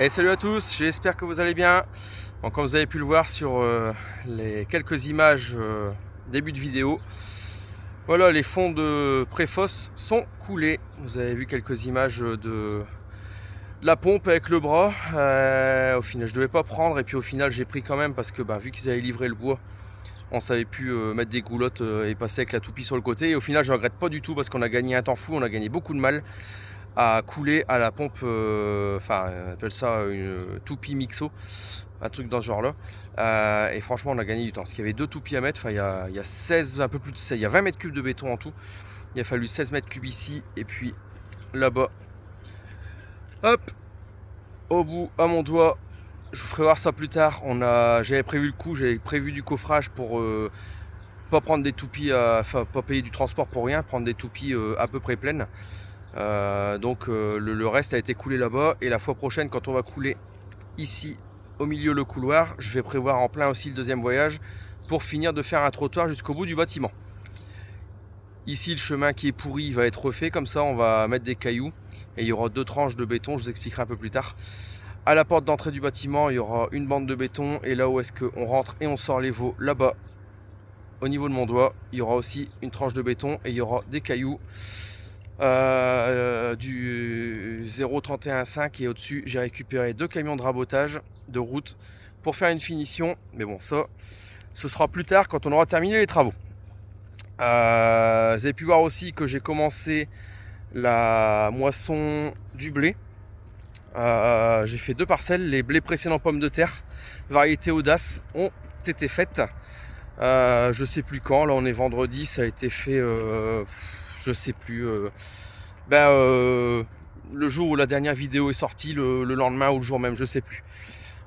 Et salut à tous, j'espère que vous allez bien. Bon, comme vous avez pu le voir sur les quelques images début de vidéo, voilà, les fonds de préfosse sont coulés. Vous avez vu quelques images de la pompe avec le bras. Au final, je devais pas prendre et puis au final, j'ai pris quand même parce que vu qu'ils avaient livré le bois, on savait plus mettre des goulottes et passer avec la toupie sur le côté. Et au final, je regrette pas du tout parce qu'on a gagné un temps fou, on a gagné beaucoup de mal à couler à la pompe, on appelle ça une toupie mixo, un truc dans ce genre là, et franchement on a gagné du temps parce qu'il y avait deux toupies à mettre. Il y a 16, un peu plus de 16, il y a 20 mètres cubes de béton en tout. Il a fallu 16 mètres cubes ici et puis là-bas, hop, au bout à mon doigt. Je vous ferai voir ça plus tard. J'avais prévu le coup, j'avais prévu du coffrage pour pas prendre des toupies, pas payer du transport pour rien, prendre des toupies à peu près pleines. Donc le reste a été coulé là-bas, et la fois prochaine quand on va couler ici au milieu le couloir, je vais prévoir en plein aussi le deuxième voyage pour finir de faire un trottoir jusqu'au bout du bâtiment. Ici le chemin qui est pourri va être refait, comme ça on va mettre des cailloux et il y aura deux tranches de béton, je vous expliquerai un peu plus tard. À la porte d'entrée du bâtiment il y aura une bande de béton, et là où est-ce qu'on rentre et on sort les veaux, là-bas au niveau de mon doigt, il y aura aussi une tranche de béton et il y aura des cailloux. Du 0,31,5, et au-dessus j'ai récupéré deux camions de rabotage de route pour faire une finition, mais bon, ça ce sera plus tard quand on aura terminé les travaux. Vous avez pu voir aussi que j'ai commencé la moisson du blé. J'ai fait deux parcelles. Les blés précédents pommes de terre variété audace ont été faites, je sais plus quand, là on est vendredi, ça a été fait je sais plus, le jour où la dernière vidéo est sortie, le lendemain ou le jour même, je sais plus.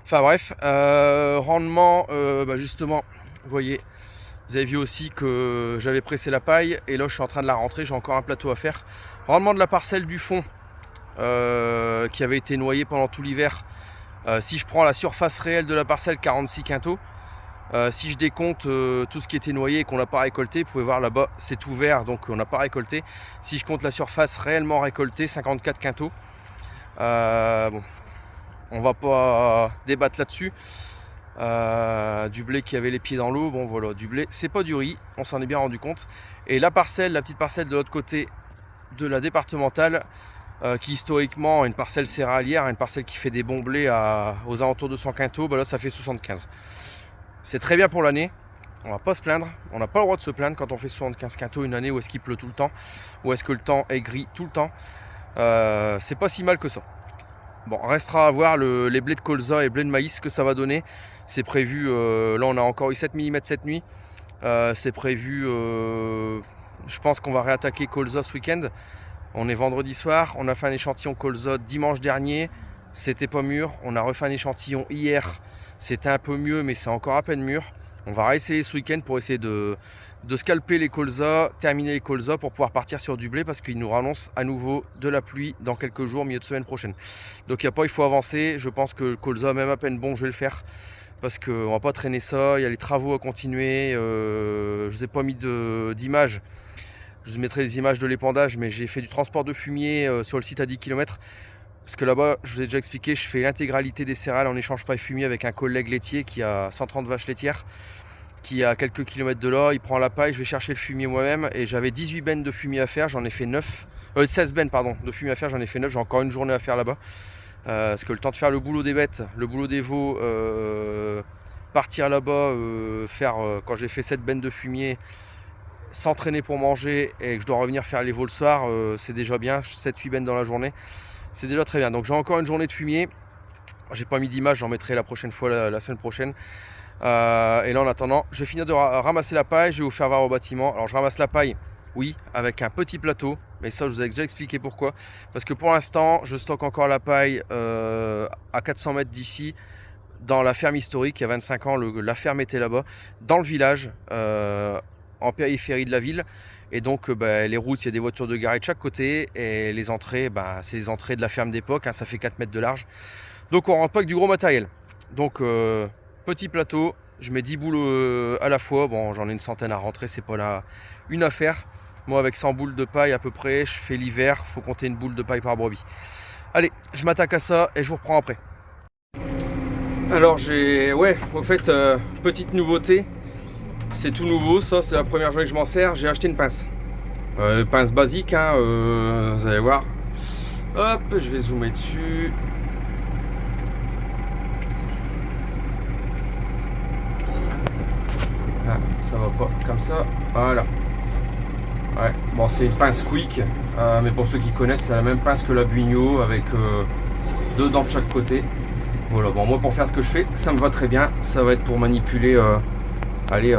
Enfin bref, rendement, justement, vous voyez, vous avez vu aussi que j'avais pressé la paille et là je suis en train de la rentrer, j'ai encore un plateau à faire. Rendement de la parcelle du fond qui avait été noyée pendant tout l'hiver. Si je prends la surface réelle de la parcelle, 46 quintaux. Si je décompte tout ce qui était noyé et qu'on n'a pas récolté, vous pouvez voir là-bas, c'est tout vert, donc on n'a pas récolté. Si je compte la surface réellement récoltée, 54 quintaux. Bon, on va pas débattre là-dessus. Du blé qui avait les pieds dans l'eau, bon voilà, du blé, c'est pas du riz, on s'en est bien rendu compte. Et la parcelle, la petite parcelle de l'autre côté de la départementale, qui historiquement est une parcelle céréalière, une parcelle qui fait des bons blés aux alentours de 100 quintaux, là ça fait 75. C'est très bien pour l'année, on va pas se plaindre, on n'a pas le droit de se plaindre quand on fait 75 quintaux une année où est-ce qu'il pleut tout le temps, où est-ce que le temps est gris tout le temps. C'est pas si mal que ça. Bon, restera à voir les blés de colza et blés de maïs, ce que ça va donner. C'est prévu, là on a encore eu 7 mm cette nuit, c'est prévu, je pense qu'on va réattaquer colza ce week-end. On est vendredi soir, on a fait un échantillon colza dimanche dernier, c'était pas mûr. On a refait un échantillon hier, c'était un peu mieux, mais c'est encore à peine mûr. On va réessayer ce week-end pour essayer de scalper les colzas, terminer les colzas pour pouvoir partir sur du blé, parce qu'il nous annonce à nouveau de la pluie dans quelques jours, milieu de semaine prochaine. Donc il faut avancer. Je pense que le colza, même à peine bon, je vais le faire, parce qu'on va pas traîner ça. Il y a les travaux à continuer. Je vous ai pas mis d'image. Je vous mettrai des images de l'épandage, mais j'ai fait du transport de fumier sur le site à 10 km. Parce que là-bas, je vous ai déjà expliqué, je fais l'intégralité des céréales en échange paille fumier avec un collègue laitier qui a 130 vaches laitières, qui est à quelques kilomètres de là. Il prend la paille, je vais chercher le fumier moi-même, et j'avais 18 bennes de fumier à faire, j'en ai fait 9. 16 bennes pardon, de fumier à faire, j'en ai fait 9, j'ai encore une journée à faire là-bas. Parce que le temps de faire le boulot des bêtes, le boulot des veaux, partir là-bas, quand j'ai fait 7 bennes de fumier, s'entraîner pour manger et que je dois revenir faire les veaux le soir, c'est déjà bien. 7-8 bennes dans la journée, c'est déjà très bien. Donc j'ai encore une journée de fumier. J'ai pas mis d'image, j'en mettrai la prochaine fois, la semaine prochaine. Et là en attendant, je vais finir de ramasser la paille, je vais vous faire voir au bâtiment. Alors je ramasse la paille, oui, avec un petit plateau, mais ça je vous ai déjà expliqué pourquoi. Parce que pour l'instant, je stocke encore la paille à 400 mètres d'ici, dans la ferme historique. Il y a 25 ans, la ferme était là-bas, dans le village, en périphérie de la ville. Et donc les routes, il y a des voitures de garée de chaque côté, et les entrées, c'est les entrées de la ferme d'époque, ça fait 4 mètres de large. Donc on rentre pas avec du gros matériel. Donc petit plateau, je mets 10 boules à la fois. Bon, j'en ai une centaine à rentrer, c'est pas là une affaire. Moi avec 100 boules de paille à peu près, je fais l'hiver, faut compter une boule de paille par brebis. Allez, je m'attaque à ça et je vous reprends après. Alors ouais, au fait, petite nouveauté, c'est tout nouveau, ça c'est la première journée que je m'en sers, j'ai acheté une pince. Pince basique, hein, vous allez voir. Hop, je vais zoomer dessus. Ah, ça va pas, comme ça, voilà. Ouais, bon c'est une pince quick, mais pour ceux qui connaissent, c'est la même pince que la Bugno avec deux dents de chaque côté. Voilà, bon moi pour faire ce que je fais, ça me va très bien. Ça va être pour manipuler, allez,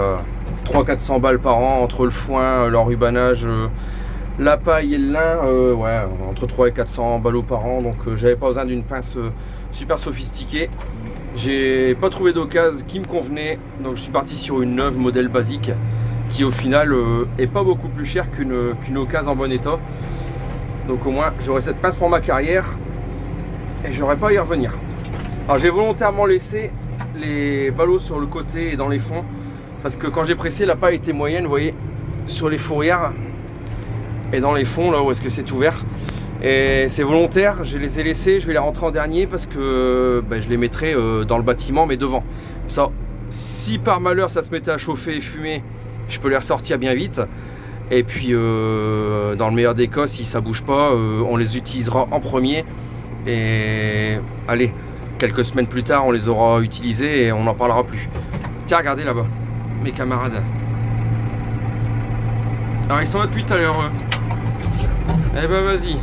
300-400 balles par an entre le foin, l'enrubanage, la paille et le lin, ouais, entre 3 et 400 ballots par an. Donc j'avais pas besoin d'une pince super sophistiquée. J'ai pas trouvé d'occasion qui me convenait, donc je suis parti sur une neuve modèle basique qui au final est pas beaucoup plus cher qu'une occasion en bon état. Donc au moins j'aurai cette pince pour ma carrière et j'aurai pas à y revenir. Alors j'ai volontairement laissé les ballots sur le côté et dans les fonds parce que quand j'ai pressé, la paille était moyenne, vous voyez, sur les fourrières et dans les fonds là où est-ce que c'est ouvert. Et c'est volontaire, je les ai laissés, je vais les rentrer en dernier parce que je les mettrai dans le bâtiment mais devant. Ça, si par malheur ça se mettait à chauffer et fumer, je peux les ressortir bien vite. Et puis dans le meilleur des cas, si ça bouge pas, on les utilisera en premier. Et allez, quelques semaines plus tard, on les aura utilisés et on n'en parlera plus. Tiens, regardez là-bas, mes camarades. Alors ils sont là depuis tout à l'heure. Eh ben vas-y.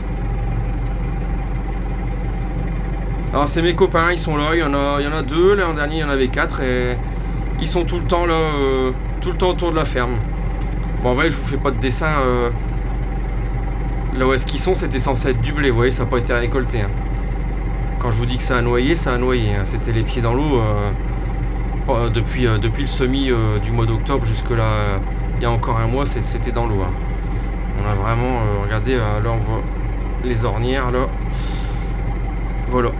Alors c'est mes copains, ils sont là, il y en a deux, l'an dernier il y en avait 4 et ils sont tout le temps là, tout le temps autour de la ferme. Bon en vrai je vous fais pas de dessin, là où est-ce qu'ils sont, c'était censé être du blé, vous voyez, ça n'a pas été récolté. Hein. Quand je vous dis que ça a noyé, ça a noyé, hein. C'était les pieds dans l'eau depuis le semis du mois d'octobre jusque là, il y a encore un mois, c'était dans l'eau. Hein. On a vraiment, regardez, là on voit les ornières là, voilà.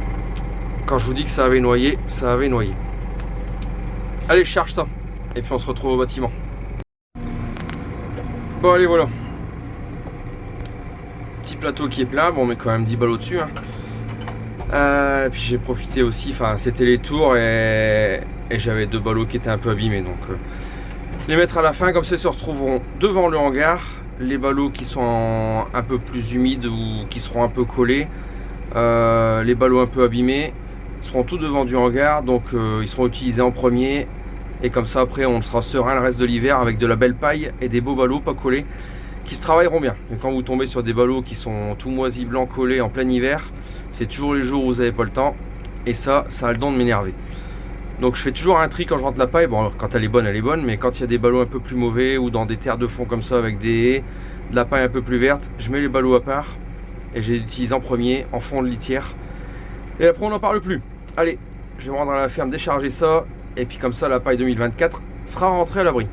Quand je vous dis que ça avait noyé, ça avait noyé. Allez, je charge ça. Et puis on se retrouve au bâtiment. Bon, allez, voilà. Petit plateau qui est plein. Bon, on met quand même 10 ballots dessus. Hein. Et puis j'ai profité aussi. Enfin, c'était les tours et j'avais 2 ballots qui étaient un peu abîmés. Donc, les mettre à la fin. Comme ça, ils se retrouveront devant le hangar. Les ballots qui sont un peu plus humides ou qui seront un peu collés. Les ballots un peu abîmés seront tout devant du hangar, donc ils seront utilisés en premier et comme ça après on sera serein le reste de l'hiver avec de la belle paille et des beaux ballots pas collés qui se travailleront bien. Et quand vous tombez sur des ballots qui sont tout moisis blancs collés en plein hiver, c'est toujours les jours où vous n'avez pas le temps et ça a le don de m'énerver. Donc je fais toujours un tri quand je rentre la paille. Bon, quand elle est bonne, mais quand il y a des ballots un peu plus mauvais ou dans des terres de fond comme ça avec des haies, de la paille un peu plus verte, je mets les ballots à part et je les utilise en premier, en fond de litière. Et après on n'en parle plus. Allez, je vais me rendre à la ferme, décharger ça. Et puis comme ça la paille 2024 sera rentrée à l'abri.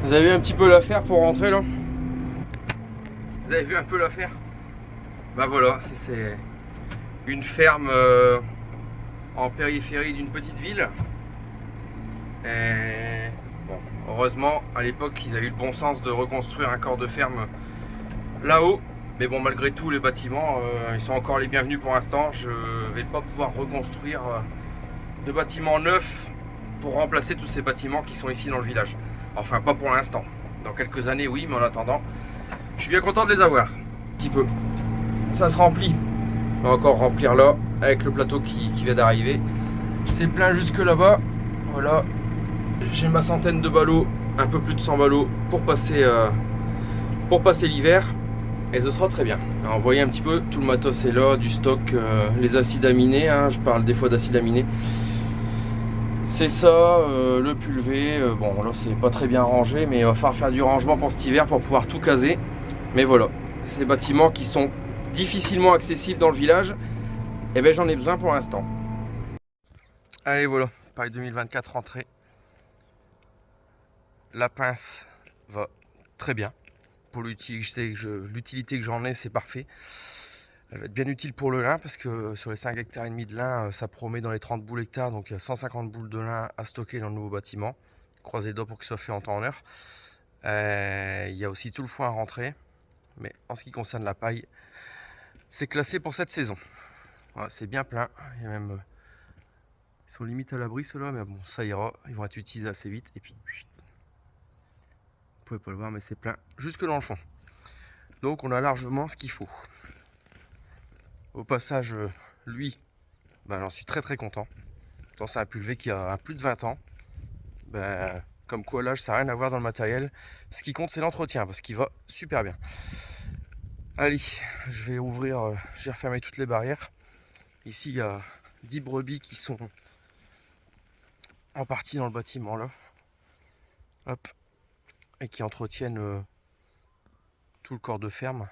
Vous avez vu un petit peu l'affaire pour rentrer là? Vous avez vu un peu l'affaire? Bah voilà, c'est une ferme en périphérie d'une petite ville. Et bon, heureusement, à l'époque, ils avaient eu le bon sens de reconstruire un corps de ferme là-haut. Mais bon, malgré tout, les bâtiments, ils sont encore les bienvenus pour l'instant. Je vais pas pouvoir reconstruire de bâtiments neufs pour remplacer tous ces bâtiments qui sont ici dans le village. Enfin, pas pour l'instant. Dans quelques années, oui, mais en attendant, je suis bien content de les avoir. Un petit peu. Ça se remplit. On va encore remplir là, avec le plateau qui vient d'arriver. C'est plein jusque là-bas. Voilà. J'ai ma centaine de ballots, un peu plus de 100 ballots pour passer l'hiver. Et ce sera très bien. Alors, vous voyez un petit peu, tout le matos est là, du stock, les acides aminés. Hein, je parle des fois d'acides aminés. C'est ça, le pulvé, bon là c'est pas très bien rangé, mais il va falloir faire du rangement pour cet hiver pour pouvoir tout caser. Mais voilà, ces bâtiments qui sont difficilement accessibles dans le village, et ben j'en ai besoin pour l'instant. Allez voilà, Paris 2024 rentrée. La pince va très bien. Pour l'utilité que j'en ai, c'est parfait. Elle va être bien utile pour le lin parce que sur les 5 hectares et demi de lin, ça promet dans les 30 boules hectares. Donc il y a 150 boules de lin à stocker dans le nouveau bâtiment. Croisez les doigts pour qu'il soit fait en temps en heure. Il y a aussi tout le foin à rentrer. Mais en ce qui concerne la paille, c'est classé pour cette saison. Voilà, c'est bien plein. Il y a même, ils sont limite à l'abri ceux-là, mais bon, ça ira. Ils vont être utilisés assez vite. Et puis, vous pouvez pas le voir, mais c'est plein jusque dans le fond. Donc on a largement ce qu'il faut. Au passage, lui, ben, j'en suis très très content. C'est un pulvé qui a plus de 20 ans. Ben, comme quoi l'âge ça n'a rien à voir dans le matériel. Ce qui compte c'est l'entretien parce qu'il va super bien. Allez, je vais ouvrir, j'ai refermé toutes les barrières. Ici il y a 10 brebis qui sont en partie dans le bâtiment là. Hop. Et qui entretiennent tout le corps de ferme.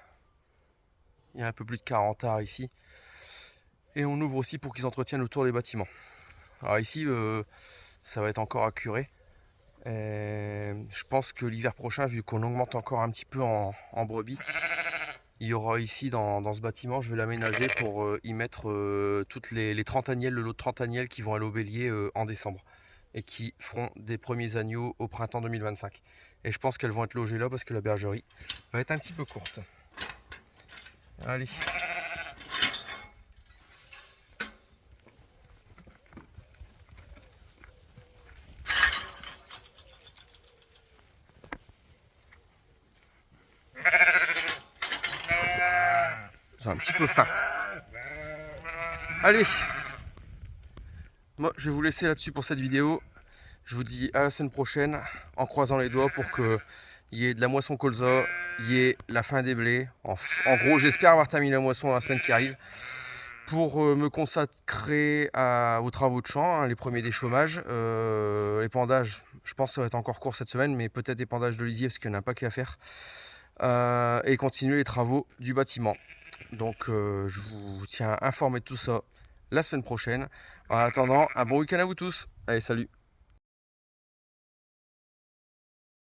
Il y a un peu plus de 40 arts ici. Et on ouvre aussi pour qu'ils entretiennent autour des bâtiments. Alors ici, ça va être encore à curer. Et je pense que l'hiver prochain, vu qu'on augmente encore un petit peu en brebis, il y aura ici dans ce bâtiment, je vais l'aménager pour y mettre toutes les 30 agnelles, le lot de 30 agnelles qui vont aller au bélier en décembre. Et qui feront des premiers agneaux au printemps 2025. Et je pense qu'elles vont être logées là parce que la bergerie va être un petit peu courte. Allez. J'ai un petit peu faim. Allez. Moi, je vais vous laisser là-dessus pour cette vidéo. Je vous dis à la semaine prochaine en croisant les doigts pour qu'il y ait de la moisson colza, il y ait la fin des blés. En gros, j'espère avoir terminé la moisson dans la semaine qui arrive pour me consacrer aux travaux de champ, hein, les premiers déchômages. Les pendages, je pense que ça va être encore court cette semaine, mais peut-être des pendages de lisier parce qu'il n'y en a pas qu'à faire. Et continuer les travaux du bâtiment. Donc je vous tiens informé de tout ça la semaine prochaine. En attendant, un bon week-end à vous tous. Allez, salut!